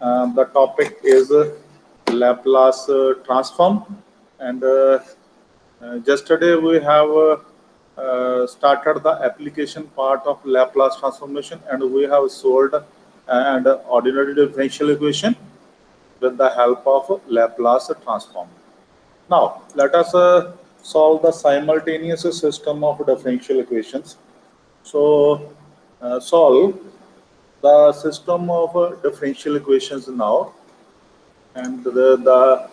The topic is Laplace transform, and yesterday we have started the application part of Laplace transformation, and we have solved an ordinary differential equation with the help of Laplace transform. Now, let us solve the simultaneous system of differential equations. So, solve the system of differential equations now, and the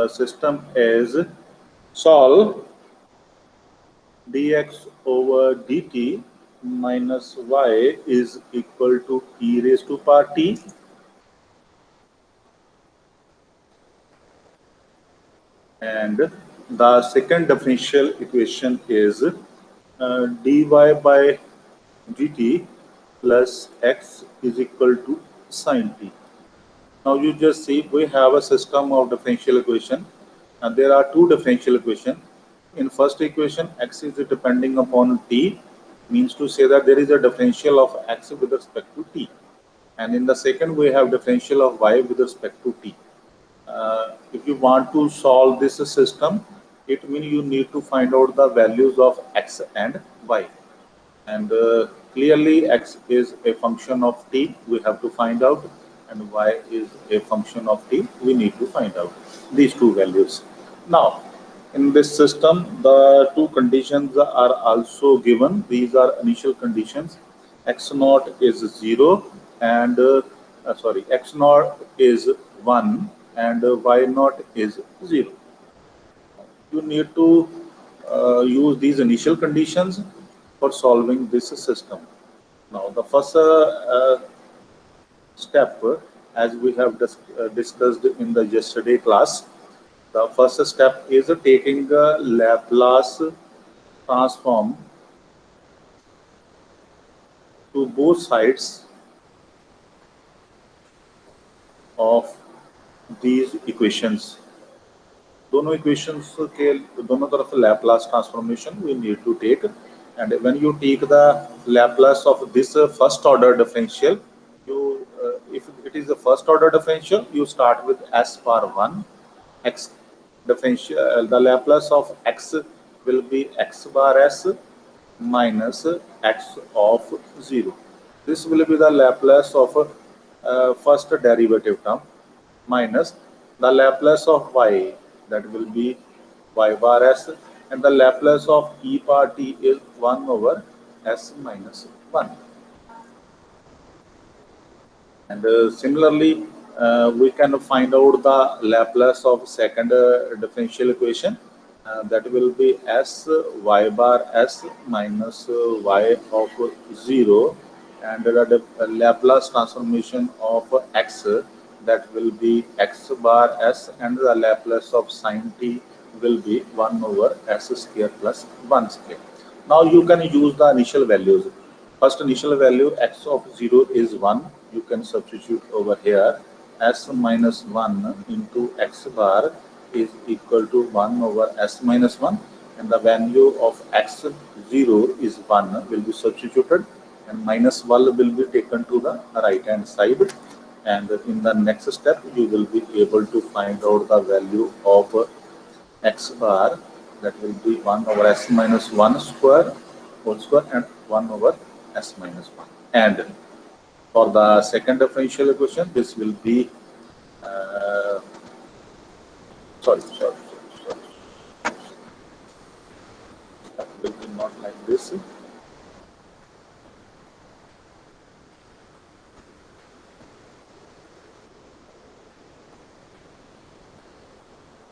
system is solve dx over dt minus y is equal to e raised to power t, and the second differential equation is dy by dt plus x is equal to sine t. Now you just see we have a system of differential equation, and there are two differential equations. In first equation, x is depending upon t, means to say that there is a differential of x with respect to t. And in the second, we have differential of y with respect to t. If you want to solve this system, it means you need to find out the values of x and y. And clearly x is a function of t, we have to find out, and y is a function of t, we need to find out these two values. Now, in this system, the two conditions are also given. These are initial conditions. X naught is 0 and x naught is 1 and y naught is 0. You need to use these initial conditions for solving this system. Now, the first step, as we have discussed in the yesterday class, the first step is taking a Laplace transform to both sides of these equations. दोनों equations के दोनों तरफ Laplace transformation we need to take, and when you take the Laplace of this first order differential, you if it is the first order differential, you start with s power 1 x differential. The Laplace of x will be x bar s minus x of 0. This will be the Laplace of first derivative term minus the Laplace of y, that will be y bar s, and the Laplace of e power t is 1 over s minus 1. And similarly, we can find out the Laplace of second differential equation. That will be s y bar s minus y of 0, and the Laplace transformation of x, that will be x bar s, and the Laplace of sine t will be 1 over s square plus 1 square. Now you can use the initial values. First initial value x of 0 is 1. You can substitute over here. S minus 1 into x bar is equal to 1 over s minus 1. And the value of x 0 is 1 will be substituted. And minus 1 will be taken to the right hand side. And in the next step, you will be able to find out the value of x bar, that will be 1 over s minus 1 square whole square and 1 over s minus 1. And for the second differential equation, this will be sorry, that will be not like this.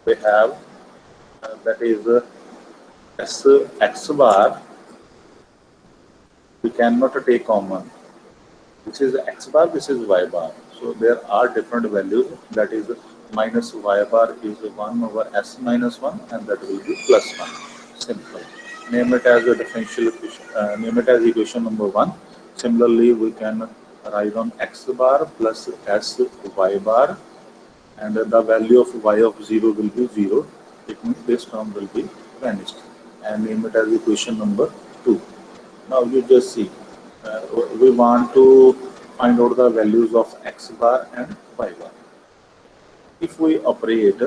We have that is s x bar, we cannot take common. This is x bar, this is y bar. So there are different values. That is minus y bar is 1 over s minus 1, and that will be plus 1. Simple. Name it as a differential equation. Name it as equation number 1. Similarly, we can write on x bar plus s y bar, and the value of y of 0 will be 0. It means this term will be vanished. And name it as equation number 2. Now you just see, uh, we want to find out the values of x bar and y bar. If we operate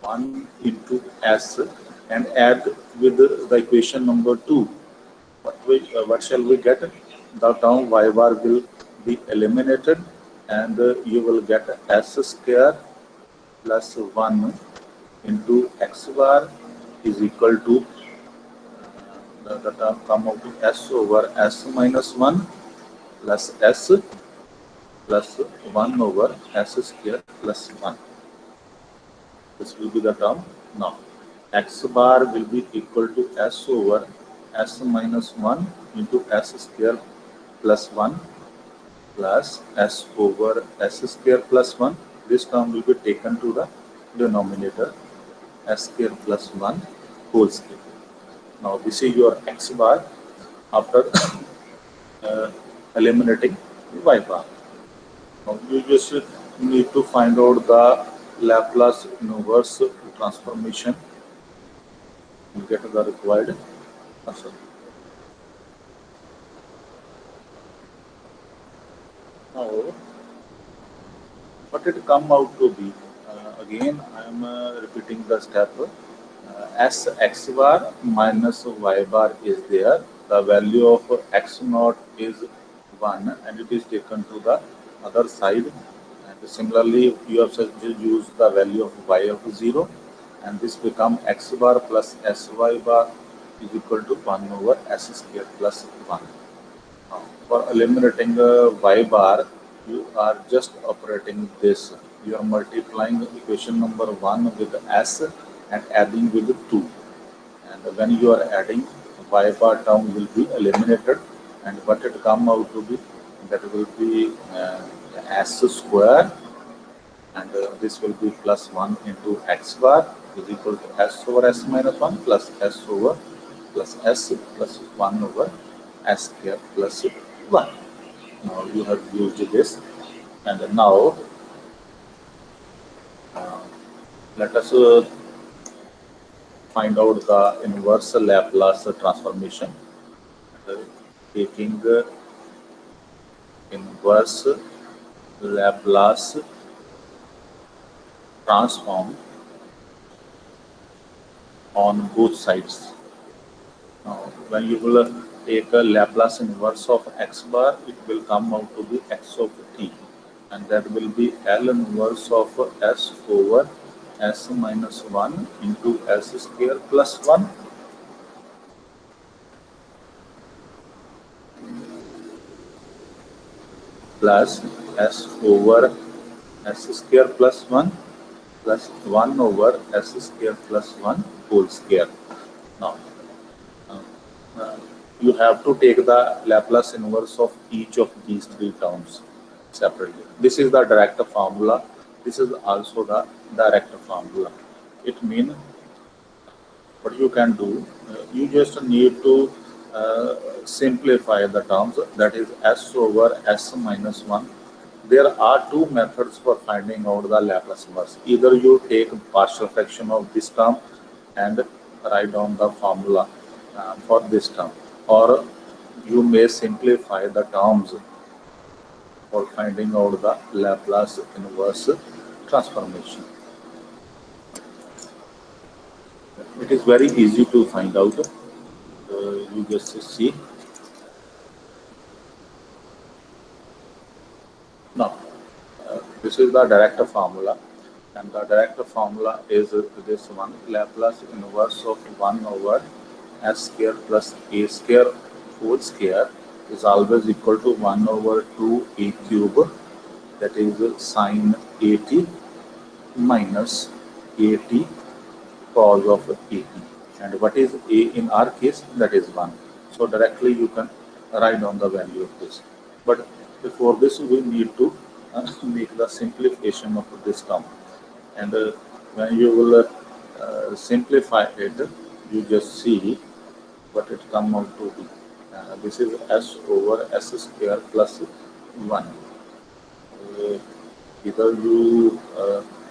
1 into s and add with the equation number 2, what shall we get? The term y bar will be eliminated, and you will get s square plus 1 into x bar is equal to the term come out to s over s minus 1 plus s plus 1 over s square plus 1. This will be the term now. X bar will be equal to s over s minus 1 into s square plus 1 plus s over s square plus 1. This term will be taken to the denominator, s square plus 1 whole square. Now this is your x bar after uh, eliminating y bar. Now you just need to find out the Laplace inverse transformation to get the required answer. Now, what it come out to be? Again, I am repeating the step. As x bar minus y bar is there, the value of x naught is 1 and it is taken to the other side. And similarly, you have just used the value of y of 0, and this become x bar plus sy bar is equal to 1 over s square plus 1. For eliminating y bar, you are just operating this. You are multiplying equation number 1 with s and adding with 2. And when you are adding, y bar term will be eliminated, and what it come out to be, that will be s square, and this will be plus 1 into x bar is equal to s over s minus 1 plus s over plus s plus 1 over s square plus 1. Now you have used this, and now let us find out the inverse Laplace transformation. Taking inverse Laplace transform on both sides. Now, when you will take a Laplace inverse of x bar, it will come out to be x of t, and that will be L inverse of s over s minus 1 into s square plus 1 plus s over s square plus 1 plus 1 over s square plus 1 whole square. Now, uh, you have to take the Laplace inverse of each of these three terms separately. This is the direct formula. This is also the direct formula. It means what you can do, you just need to simplify the terms, that is s over s minus 1. There are two methods for finding out the Laplace inverse. Either you take partial fraction of this term and write down the formula for this term, or you may simplify the terms for finding out the Laplace inverse transformation. It is very easy to find out. You just see. Now, this is the direct formula, and the direct formula is this one: Laplace inverse of 1 over s square plus a square whole square is always equal to 1 over 2a cube, that is sine 80 minus 80 cos of 80. And what is a in our case? That is 1. So directly you can write down the value of this. But before this, we need to make the simplification of this term. And when you will simplify it, you just see what it come out to be. This is s over s square plus 1. Either you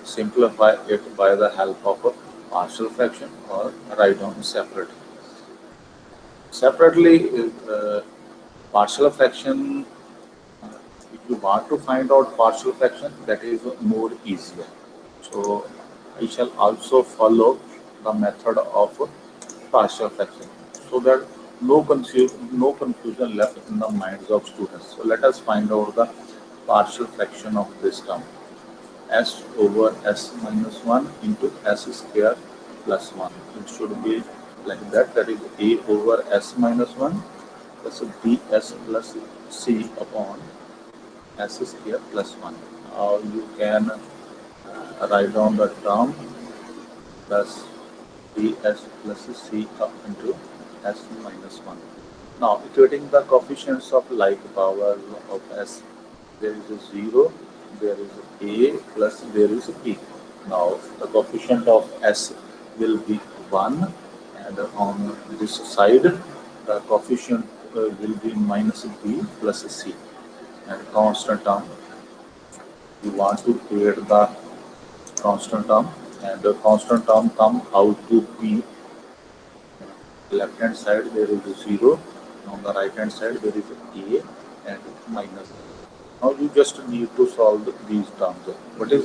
simplify it by the help of a partial fraction or write down separately. Separately, partial fraction, if you want to find out partial fraction, that is more easier. So I shall also follow the method of partial fraction so that no confusion left in the minds of students. So let us find out the partial fraction of this term. S over S minus 1 into S square plus 1. It should be like that. That is A over S minus 1 plus BS plus C upon S square plus 1. Now you can write down the term plus BS plus C up into S minus 1. Now equating the coefficients of like powers of S, there is a 0, there is A plus there is a B. Now the coefficient of S will be 1, and on this side the coefficient will be minus B plus C, and constant term we want to create the constant term, and the constant term come out to be left hand side there is a 0, on the right hand side there is a and minus. Now you just need to solve these terms. What is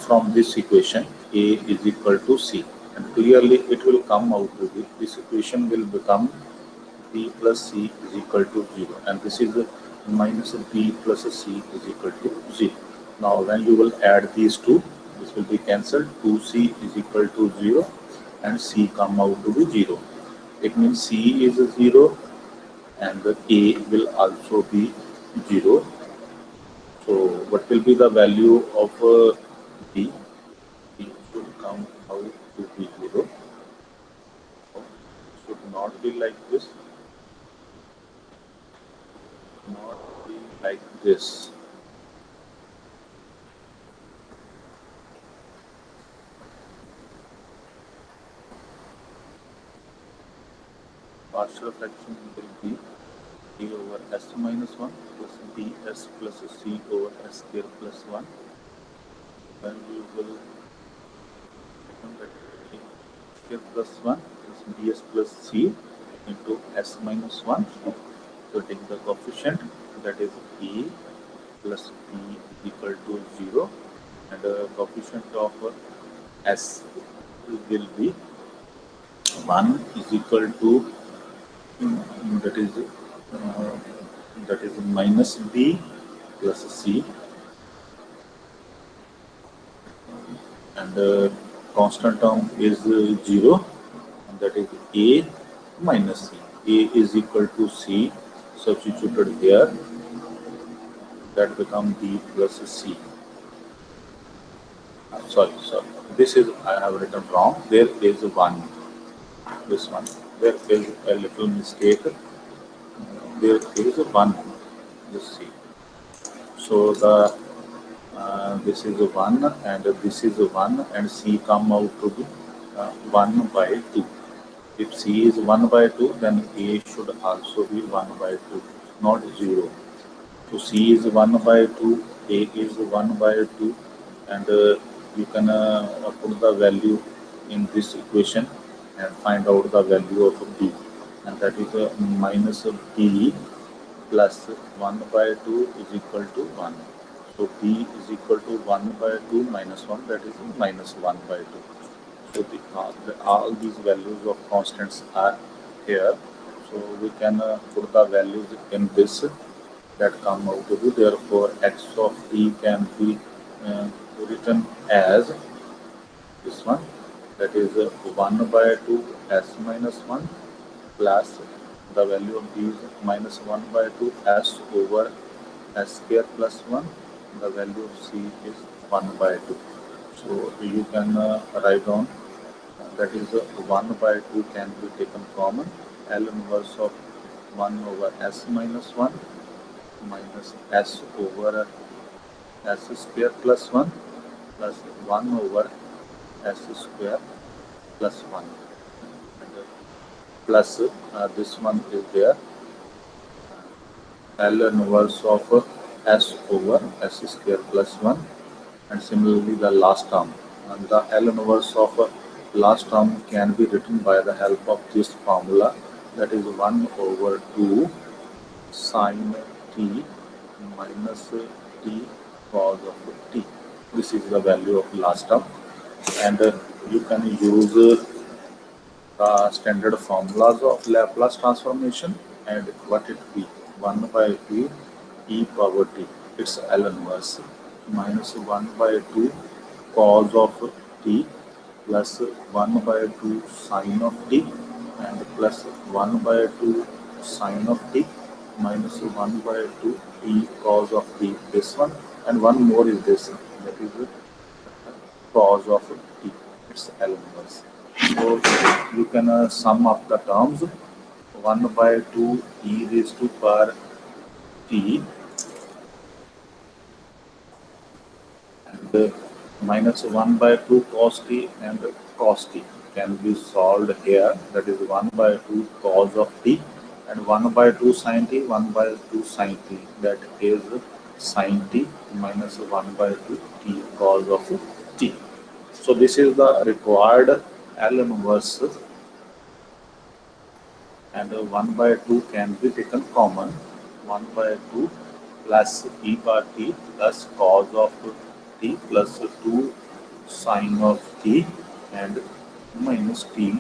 from this equation? A is equal to C, and clearly it will come out to be, this equation will become B plus C is equal to 0, and this is minus B plus C is equal to 0. Now when you will add these two, this will be cancelled. 2C is equal to 0 and C come out to be 0. It means C is 0 and the A will also be 0. So what will be the value of B? B should come out to be 0. It should not be like this. Not be like this. Partial fraction will be A over S minus 1 plus BS plus C over S square plus 1. Then we will square plus 1 plus BS plus C into S minus 1. So take the coefficient, that is A plus B equal to 0, and the coefficient of S will be 1 is equal to that is minus B plus C, and the constant term is 0, and that is A minus C. A is equal to C substituted here, that become B plus C. Sorry, this is, I have written wrong. There is 1, this one, there is a little mistake. There is a 1, you see. So the this is a 1 and this is a 1, and C come out to be 1 by 2. If C is 1 by 2, then A should also be 1 by 2, not 0. So C is 1 by 2, A is 1 by 2, and you can put the value in this equation and find out the value of B, and that is minus B plus 1 by 2 is equal to 1. So B is equal to 1 by 2 minus 1, that is minus 1 by 2. So all these values of constants are here. So we can put the values in this, that come out to be. Therefore, x of t can be written as this one, that is 1 by 2 s minus 1 plus the value of b is minus 1 by 2 s over s square plus 1. The value of c is 1 by 2. So you can write down, that is 1 by 2 can be taken common. L inverse of 1 over s minus 1 minus s over s square plus 1 plus 1 over s square plus 1, and plus this one is there, L inverse of s over s square plus 1, and similarly the last term. And the L inverse of last term can be written by the help of this formula, that is 1 over 2 sine t minus t cos of t. This is the value of last term, and you can use the standard formulas of Laplace transformation, and what it be 1 by 2 e power t, its L inverse, minus 1 by 2 cos of t plus 1 by 2 sine of t, and plus 1 by 2 sine of t minus 1 by 2 e cos of t, this one, and one more is this, that is cos of t, its L inverse. So you can sum up the terms, 1 by 2 e raised to power t and minus 1 by 2 cos t and cos t can be solved here. That is 1 by 2 cos of t and 1 by 2 sin t, 1 by 2 sin t. That is sin t minus 1 by 2 t cos of t. So this is the required L inverse, and 1 by 2 can be taken common. 1 by 2 plus e bar t plus cos of t plus 2 sine of t and minus t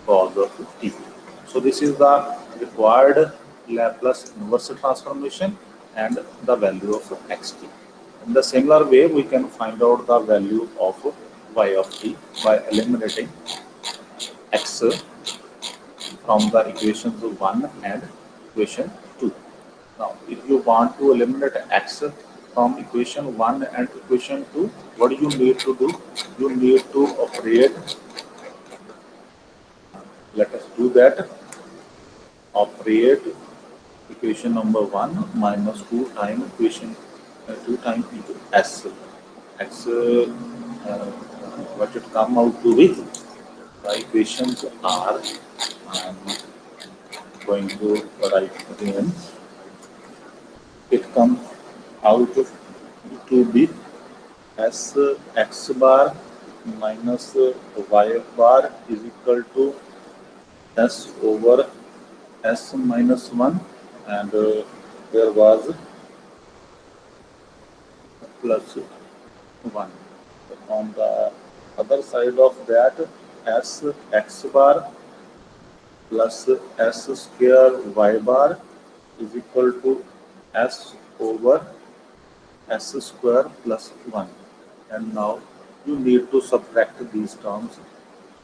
cos of t. So this is the required Laplace inverse transformation and the value of xt. In the similar way, we can find out the value of y of t by eliminating x from the equations 1 and equation 2. Now, if you want to eliminate x from equation 1 and equation 2, what do you need to do? You need to operate, let us do that, operate equation number 1 minus 2 times equation 2 times into s. X, what it come out to be? The equations are, I'm going to write again, it comes out to be s x bar minus y bar is equal to s over s minus 1, and there was plus 1. On the other side of that, s x bar plus s square y bar is equal to s over s square plus 1. And now you need to subtract these terms,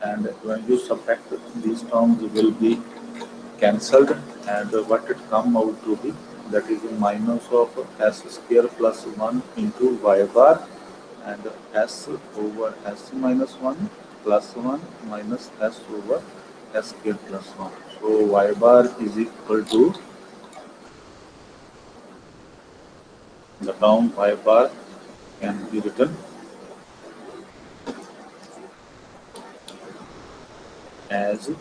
and when you subtract these terms will be cancelled, and what it come out to be, that is minus of s square plus 1 into y bar and s over s minus 1 plus 1 minus s over s square plus 1. So y bar is equal to, the term y bar can be written as,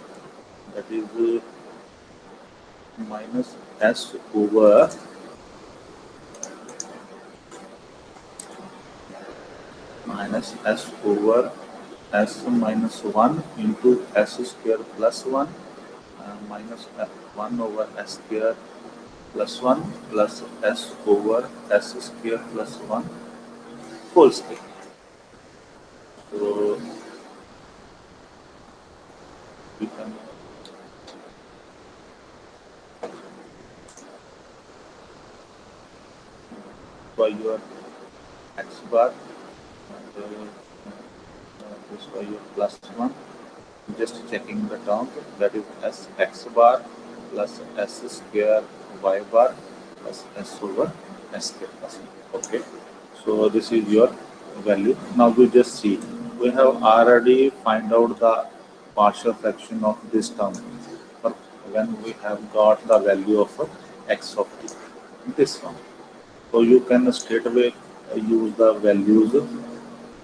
that is minus s over s minus 1 into s square plus 1 minus 1 over s square plus 1 plus s over s square plus 1 whole square. So we can by your x bar, and this by your plus 1, just checking the term, that is s x bar plus s square y bar plus s over s square plus 1. Okay, so this is your value. Now we just see, we have already find out the partial fraction of this term, but when we have got the value of x of t, this one. So you can straight away use the values,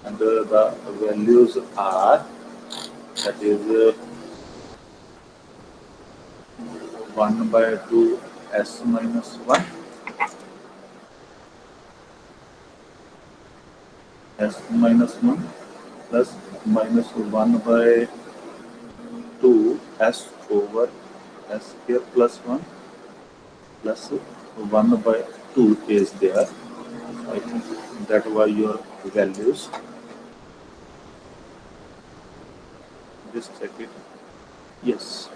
and the values are, that is 1 by 2 s minus 1, s minus 1 plus minus 1 by 2 s over s square plus 1 plus 1 by 2 is there. I think that were your values. Just check it. Yes,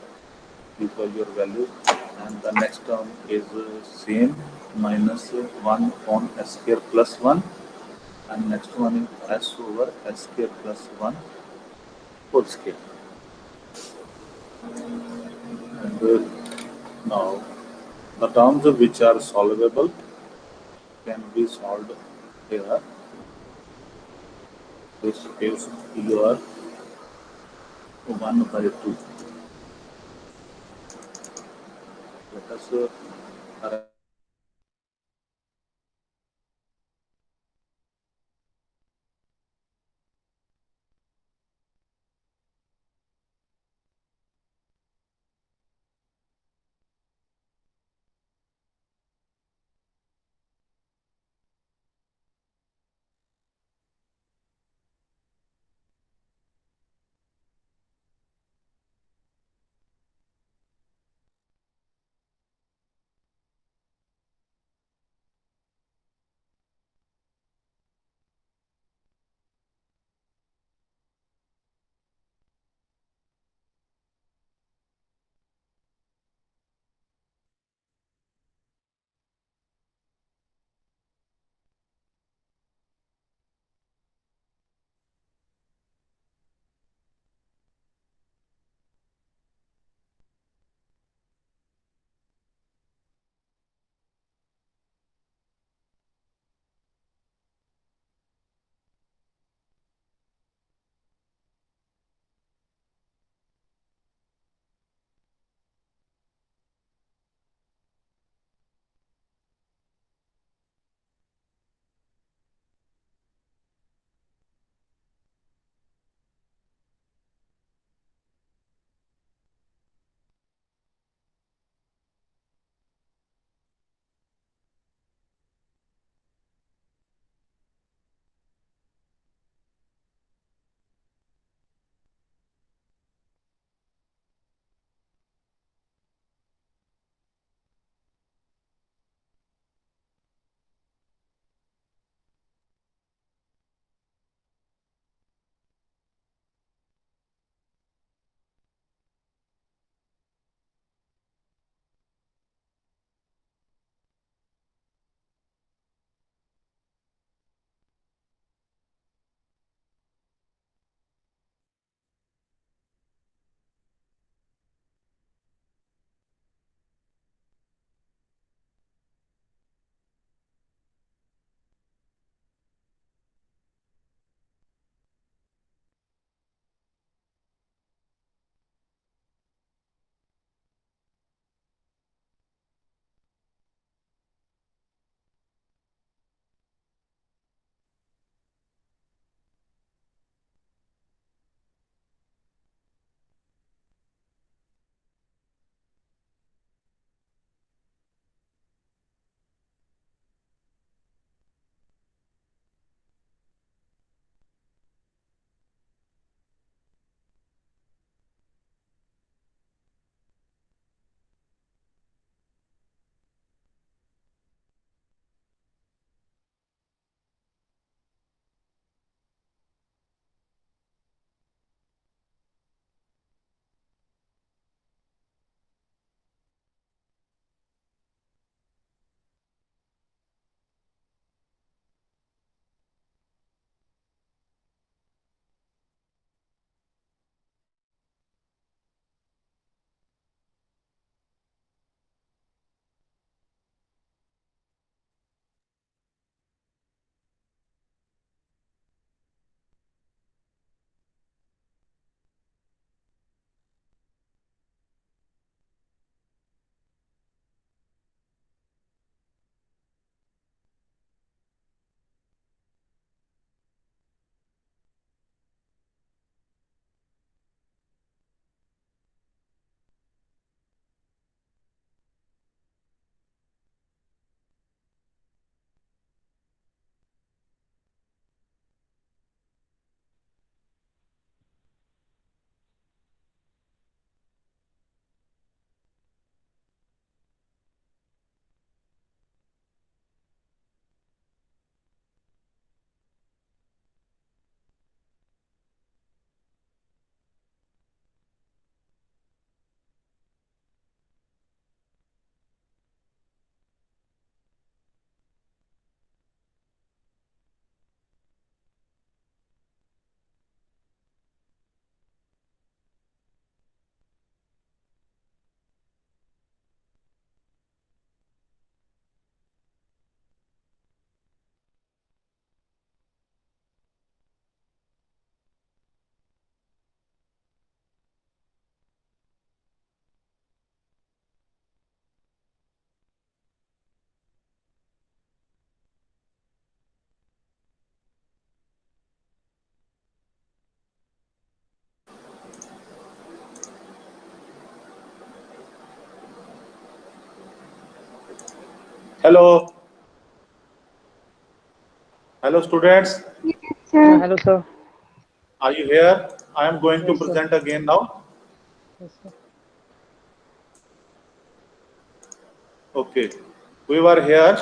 these were your values. And the next term is same, minus 1 on s square plus 1, and next one is s over s square plus 1 whole square. And now the terms which are solvable can be solved here. This is your 1 by 2. Let us Hello, hello students. Sir. Hello, sir. Are you here? I am going to Yes, sir. present again now. Yes, sir. Okay, we were here.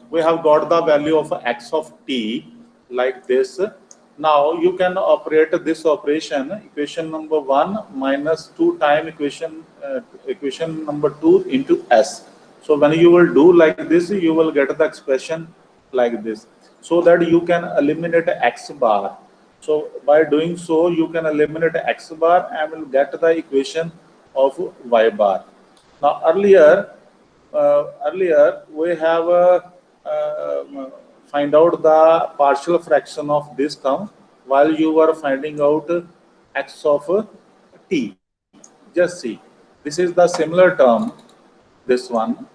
We have got the value of x of t like this. Now you can operate this operation, equation number 1 minus 2 time equation number 2 into s. So when you will do like this, you will get the expression like this, so that you can eliminate x bar. So by doing so, you can eliminate x bar and will get the equation of y bar. Now earlier we have find out the partial fraction of this term while you were finding out x of t. Just see, this is the similar term. This one,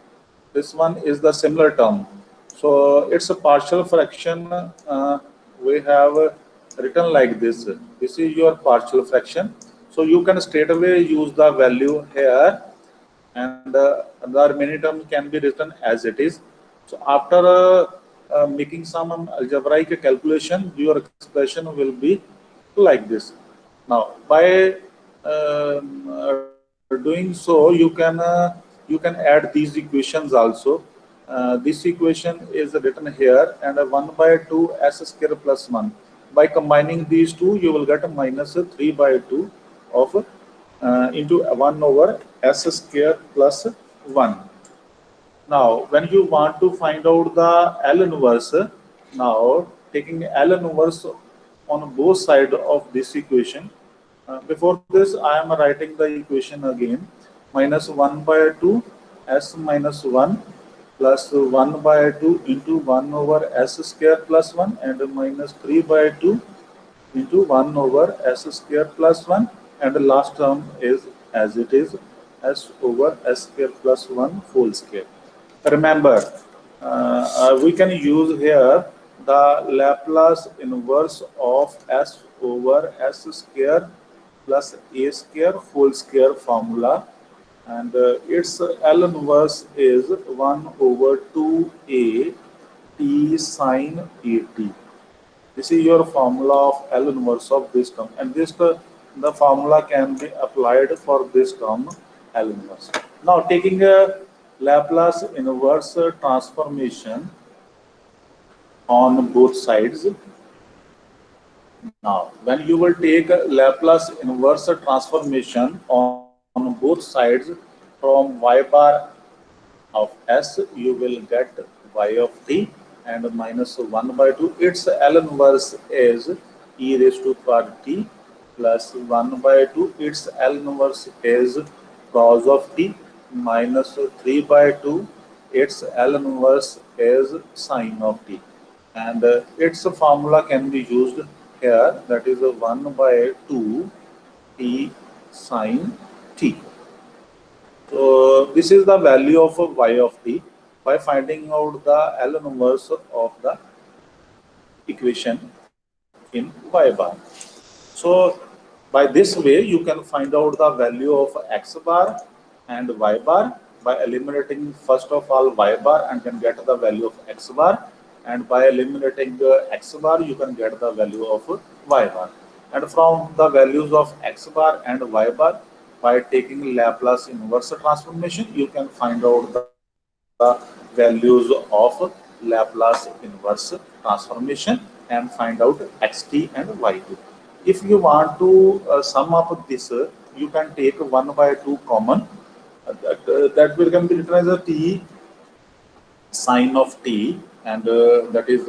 is the similar term. So it's a partial fraction. We have written like this. This is your partial fraction. So you can straight away use the value here, and the remaining term can be written as it is. So after making some algebraic calculation, your expression will be like this. Now by doing so, you can add these equations also. This equation is written here, and 1 by 2 s square plus 1. By combining these two, you will get a minus 3 by 2 of into 1 over s square plus 1. Now, when you want to find out the L inverse, now taking L inverse on both sides of this equation. Before this, I am writing the equation again. Minus 1 by 2 s minus 1 plus 1 by 2 into 1 over s square plus 1, and minus 3 by 2 into 1 over s square plus 1, and the last term is as it is, s over s square plus 1 whole square. Remember, we can use here the Laplace inverse of s over s square plus a square whole square formula, and its L inverse is 1 over 2a t sine at. This is your formula of L inverse of this term, and the formula can be applied for this term L inverse. Now taking a Laplace inverse transformation on both sides. Now when you will take a Laplace inverse transformation on both sides from y bar of s, you will get y of t and minus 1 by 2. Its L inverse is e raised to power t plus 1 by 2. Its L inverse is cos of t minus 3 by 2. Its L inverse is sine of t. And its formula can be used here, that is 1 by 2 t sine t. So this is the value of y of t by finding out the L inverse of the equation in y bar. So by this way you can find out the value of x bar and y bar by eliminating first of all y bar and can get the value of x bar, and by eliminating x bar you can get the value of y bar, and from the values of x bar and y bar, by taking Laplace inverse transformation, you can find out the values of Laplace inverse transformation and find out xt and y2. If you want to sum up this, you can take 1 by 2 common. That will can be written as a t sine of t, and that is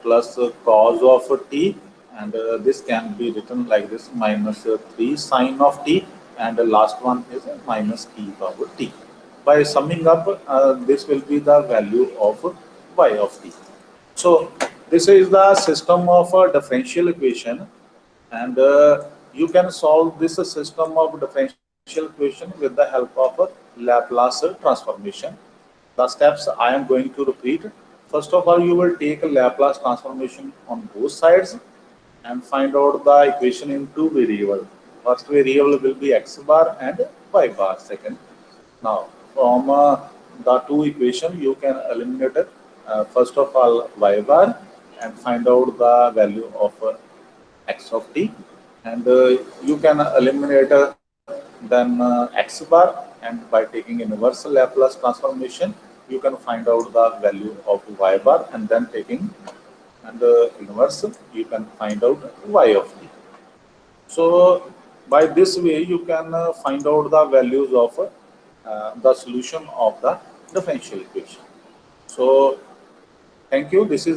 plus cos of t, and this can be written like this, minus 3 sine of t, and the last one is minus e power t. By summing up, this will be the value of y of t. So this is the system of a differential equation, and you can solve this system of differential equation with the help of a Laplace transformation. The steps I am going to repeat. First of all, you will take a Laplace transformation on both sides and find out the equation in two variables. First variable will be x bar and y bar. Second, now from the two equation you can eliminate it. First of all y bar and find out the value of x of t, and you can eliminate then x bar, and by taking inverse Laplace transformation you can find out the value of y bar, and then taking and inverse you can find out y of t. So by this way you can find out the values of the solution of the differential equation. So thank you. This is